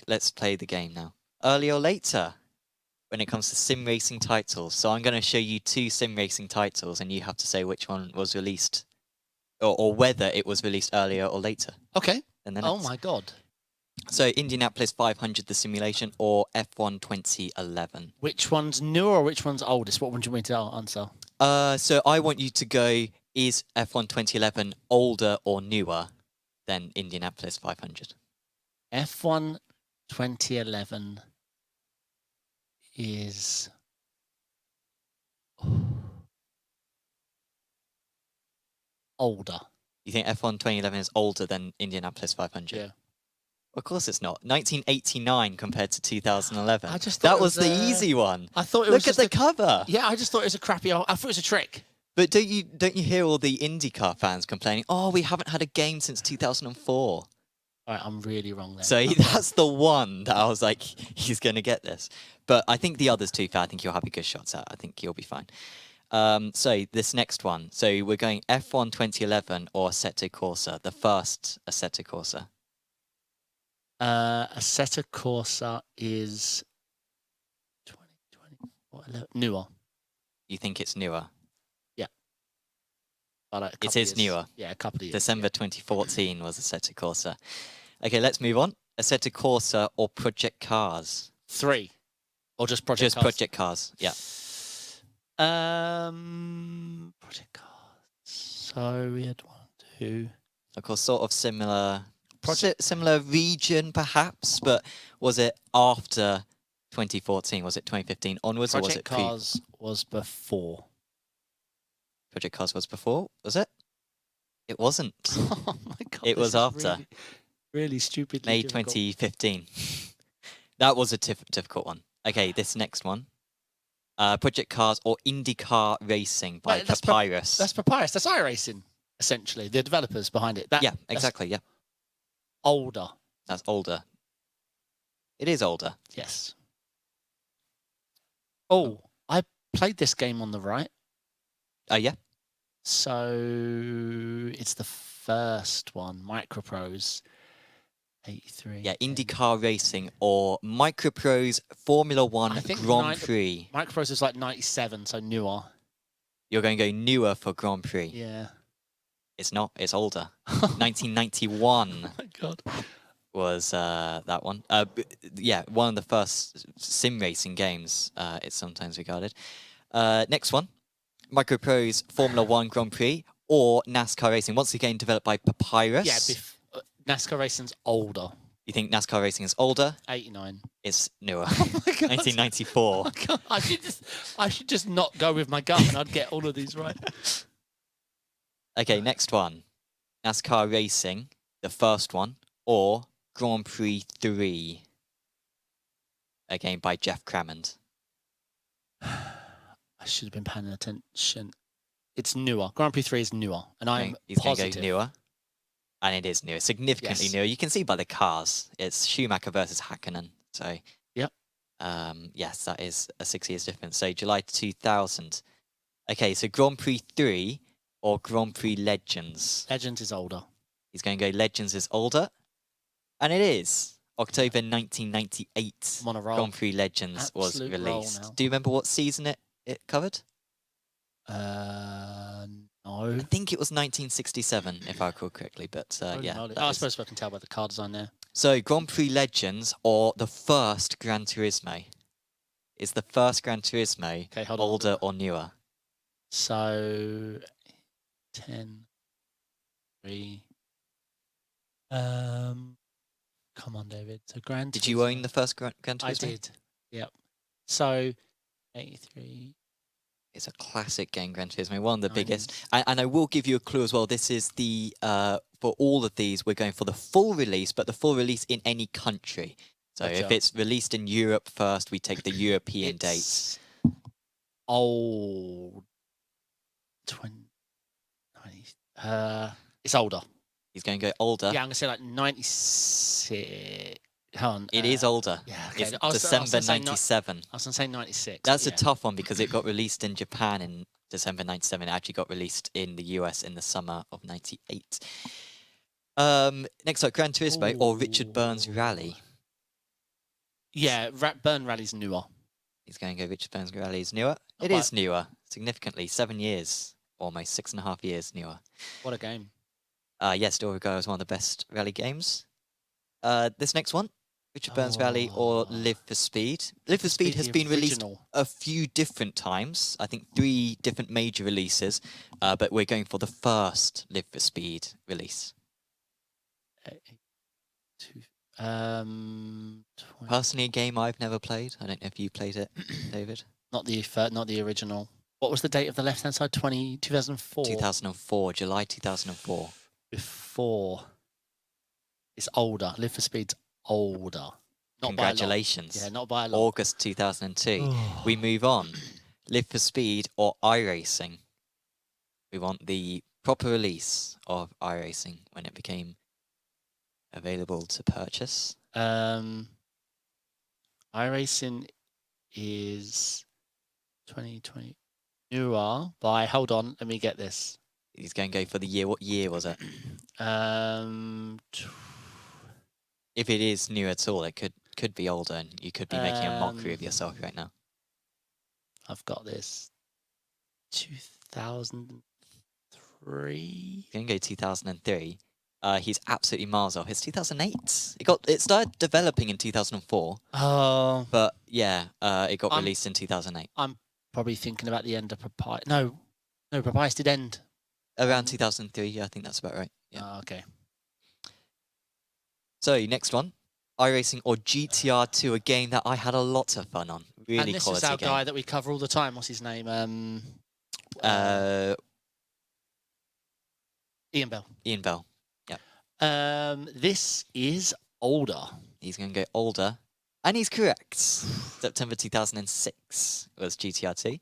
let's play the game now. Earlier or later, when it comes to sim racing titles. So I'm going to show you 2 sim racing titles, and you have to say which one was released, or whether it was released earlier or later. Okay. And then Oh my god. So Indianapolis 500, the simulation, or F1 2011. Which one's newer or which one's oldest? What one do you want me to answer? So I want you to go, is F1 2011 older or newer than Indianapolis 500? F1 2011 is... older. You think F1 2011 is older than Indianapolis 500? Yeah. Of course it's not. 1989 compared to 2011. I just thought that was the easy one. I thought it Look was at the cover. Yeah, I just thought it was a crappy... I thought it was a trick. But don't you hear all the IndyCar fans complaining, oh, we haven't had a game since 2004? All right, I'm really wrong there. So that's the one that I was like, he's going to get this. But I think the others, too, I think you'll have a good shot at. I think you'll be fine. So this next one. So we're going F1 2011 or Assetto Corsa, the first Assetto Corsa. Assetto Corsa is 2020. Newer. You think it's newer? Yeah. But it is newer. Yeah, a couple of years. December 2014 was Assetto Corsa. Okay, let's move on. Assetto Corsa or Project Cars? 3. Or just Project Cars? Just Project Cars, yeah. Project Cars. So we had 1, 2. Of course, sort of similar similar region, perhaps, but was it after 2014? Was it 2015 onwards, or was it Project Cars was before. Project Cars was before, was it? It wasn't. Oh my god! It was after. Really, really stupid. May 2015. That was a difficult one. Okay, this next one. Project Cars or IndyCar Racing by Papyrus. That's Papyrus. That's iRacing, essentially. The developers behind it. Yeah, exactly, yeah. Older. That's older. It is older. Yes. Oh, I played this game on the right. Oh, yeah? So it's the first one, Microprose 83. Yeah, IndyCar Racing or Microprose Formula 1 Grand Prix. Microprose is like 97, so newer. You're going to go newer for Grand Prix? Yeah. It's not. It's older. 1991. Oh my god. Was that one. Yeah, one of the first sim racing games, it's sometimes regarded. Next one. Microprose Formula 1 Grand Prix or NASCAR Racing. Once again, developed by Papyrus. Yeah, NASCAR Racing's older. You think NASCAR Racing is older? 89. It's newer. Oh my god. 1994. Oh my god. I should just not go with my gut and I'd get all of these right. Okay, next one. NASCAR Racing, the first one, or Grand Prix 3. Again, by Jeff Crammond. I should have been paying attention. It's newer. Grand Prix 3 is newer. And I'm He's positive. Going to go newer. And it is newer. Significantly newer. You can see by the cars. It's Schumacher versus Hakkinen. So, yep. Yes, that is a 6 years difference. So, July 2000. Okay, so Grand Prix 3 or Grand Prix Legends? Legends is older. He's going to go Legends is older. And it is. October 1998. I'm on a roll. Grand Prix Legends was released. Do you remember what season it covered? No. I think it was 1967, if I recall correctly. But yeah. I suppose I can tell by the car design there. So, Grand Prix Legends or the first Gran Turismo? Is the first Gran Turismo older or newer? So, 10, 3. Come on, David. So Gran Turismo. Did you own the first Gran Turismo? I did. Yep. So, 83. It's a classic game, Gran Turismo, one of the biggest. And I will give you a clue as well. This is the, for all of these, we're going for the full release, but the full release in any country. So if it's released in Europe first, we take the European dates. Old. It's older. He's going to go older. Yeah, I'm going to say like 96. It is older. Yeah, okay. It's December 97. I was going to say 96. That's a tough one because it got released in Japan in December 97. It actually got released in the US in the summer of 98. Next up, Gran Turismo or Richard Burns Rally. Yeah, Burn Rally's newer. He's going to go Richard Burns Rally is newer. It quite. is newer, significantly. 7 years, almost 6.5 years newer. What a game. Yes, still regarded as one of the best rally games. This next one, Richard Burns Rally or Live for Speed. Live for Speed has been released a few different times. I think 3 different major releases, but we're going for the first Live for Speed release. Personally, a game I've never played. I don't know if you played it, David. Not the original. What was the date of the left-hand side? 2004? 2004, July 2004. Before. It's older. Live for Speed's older. Not Congratulations. By a lot. Yeah, not by a lot. August 2002. We move on. Live for Speed or iRacing. We want the proper release of iRacing when it became available to purchase. iRacing is 2020 newer by, hold on, let me get this. He's going to go for the year. What year was it? If it is new at all, it could be older, and you could be making a mockery of yourself right now. I've got this. 2003. He's going to go 2003. He's absolutely miles off. It's 2008. It started developing in 2004. Oh. But yeah, it got released in 2008. I'm probably thinking about the end of Papyrus. No, Papyrus did end. Around 2003, yeah, I think that's about right. Yeah. Oh, okay. So, next one. iRacing or GTR2, a game that I had a lot of fun on. Really and this quality is our game. guy that we cover all the time. What's his name? Ian Bell. Ian Bell, yeah. This is older. He's going to go older. And he's correct. September 2006 was GTR2.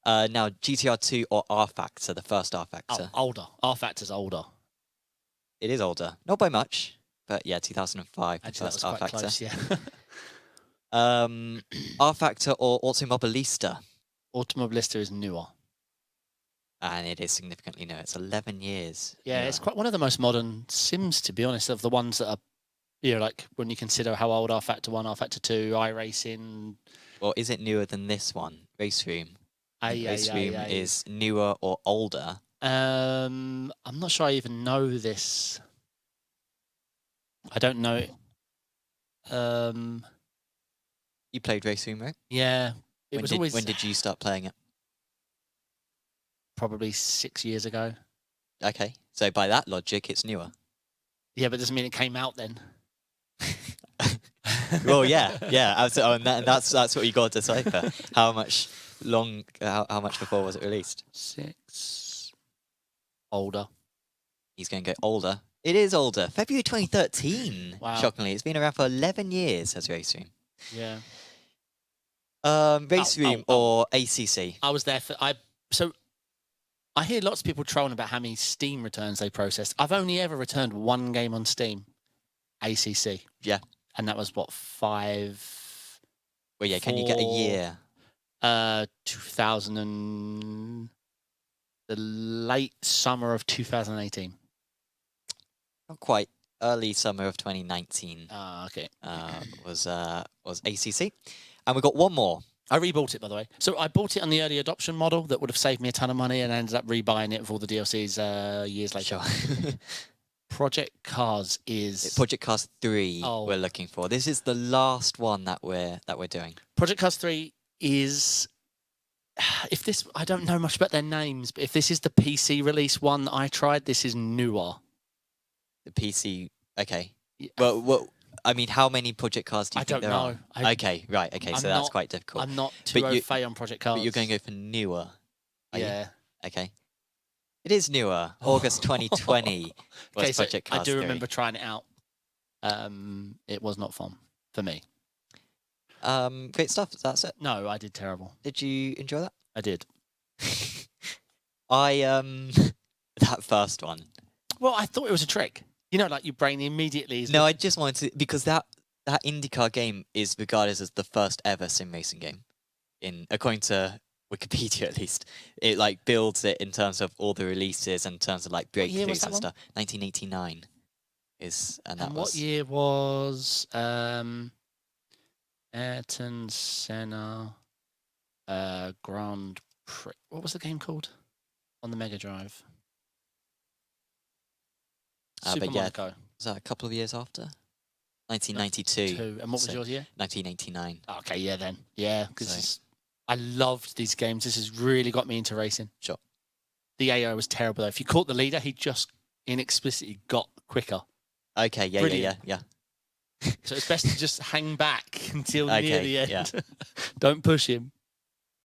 Now, GTR2 or R-Factor, the first R-Factor. Oh, older. R-Factor's older. It is older. Not by much, but yeah, 2005, the first R-Factor. Close, yeah. R-Factor or Automobilista? Automobilista is newer. And it is significantly newer. It's 11 years. Yeah, newer. It's quite one of the most modern sims, to be honest, of the ones that are, you know, like when you consider how old R-Factor 1, R-Factor 2, iRacing. Or is it newer than this one, Race Room? Race Room is newer or older. I'm not sure I even know this. I don't know. You played Race Room, right? Yeah. When did you start playing it? Probably 6 years ago. Okay, so by that logic, it's newer. Yeah, but doesn't mean it came out then. Well, yeah, absolutely. And that's what you got to decipher. How much before was it released? 6. Older. He's going to go older. It is older. February 2013. Wow. Shockingly, it's been around for 11 years as Race Room. Yeah. Race Room or ACC? I was there so I hear lots of people trolling about how many Steam returns they processed. I've only ever returned one game on Steam, ACC. Yeah. And that was what, 5? Well, yeah. Can you get a year? the late summer of 2018. Not quite. Early summer of 2019. Okay. Was ACC, and we got one more. I rebought it, by the way. So I bought it on the early adoption model that would have saved me a ton of money, and I ended up rebuying it with all the DLCs years later. Sure. Project Cars is Project Cars 3. We're looking for. This is the last one that we're doing. Project Cars 3 is. If this, I don't know much about their names, but if this is the PC release one that I tried, this is newer. The PC. Okay. Yeah. Well. I mean, how many Project Cars do you think there are? I don't know. Okay, right. Okay, so that's quite difficult. I'm not too au fait on Project Cars. But you're going to go for newer. Yeah. Okay. It is newer. August 2020 was Project Cars 3. I do remember trying it out. It was not fun for me. Great stuff. That's it. No, I did terrible. Did you enjoy that? I did. That first one. Well, I thought it was a trick. You know, like your brain immediately is... No, I just wanted to... Because that IndyCar game is regarded as the first ever sim racing game. According to Wikipedia, at least. It, like, builds it in terms of all the releases and in terms of, like, breakthroughs and stuff. 1989 is... And that was... what year was... Ayrton Senna Grand Prix. What was the game called on the Mega Drive? Super but yeah, Monaco. was that a couple of years after? 1992. And what was yours year? 1989. Okay, yeah, then. Yeah, because So- I loved these games. This has really got me into racing. Sure. The AO was terrible, though. If you caught the leader, he just inexplicitly got quicker. Okay, yeah. So it's best to just hang back until Okay, near the end. yeah. Don't push him.